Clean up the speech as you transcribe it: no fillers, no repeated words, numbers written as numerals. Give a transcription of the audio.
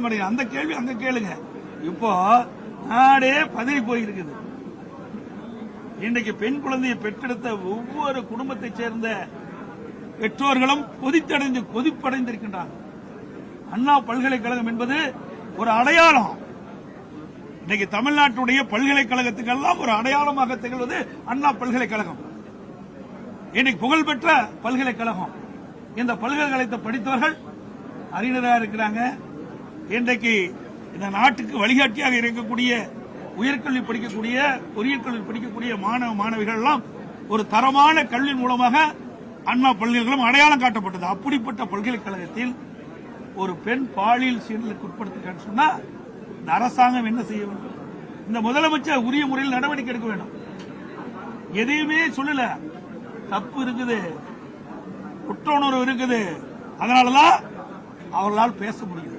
அந்த கேள்வி அங்க கேளுங்க. இப்போ நாடே பதறி போயிருக்குது. இன்றைக்கு பெண் குழந்தையை பெற்றெடுத்த ஒவ்வொரு குடும்பத்தைச் சேர்ந்த பெற்றோர்களும் கொதிப்படைந்திருக்கின்றார். அண்ணா பல்கலைக்கழகம் என்பது ஒரு அடையாளம். இன்னைக்கு தமிழ்நாட்டுடைய பல்கலைக்கழகத்துக்கெல்லாம் ஒரு அடையாளமாக திகழ்வது அண்ணா பல்கலைக்கழகம். இன்னைக்கு புகழ்பெற்ற பல்கலைக்கழகம். இந்த பல்கலைக்கழகத்தை படித்தவர்கள் அறிஞராக இருக்கிறாங்க. இன்றைக்கு இந்த நாட்டுக்கு வழிகாட்டியாக இருக்கக்கூடிய உயர்கல்வி படிக்கக்கூடிய பொறியியல் கல்வி படிக்கக்கூடிய மாணவ மாணவிகள் எல்லாம் ஒரு தரமான கல்வி மூலமாக அண்ணா பல்கலைக்கழகம் அடையாளம் காட்டப்பட்டது. அப்படிப்பட்ட பல்கலைக்கழகத்தில் ஒரு பெண் பாலியல் சீண்டலுக்கு உட்படுத்துகிறான்னு சொன்னா இந்த அரசாங்கம் என்ன செய்ய வேண்டும்? இந்த முதலமைச்சர் உரிய முறையில் நடவடிக்கை எடுக்க வேண்டும். எதையுமே சொல்லல. தப்பு இருக்குது, குற்ற உணர்வு இருக்குது, அதனாலதான் அவர்களால் பேச முடியும்.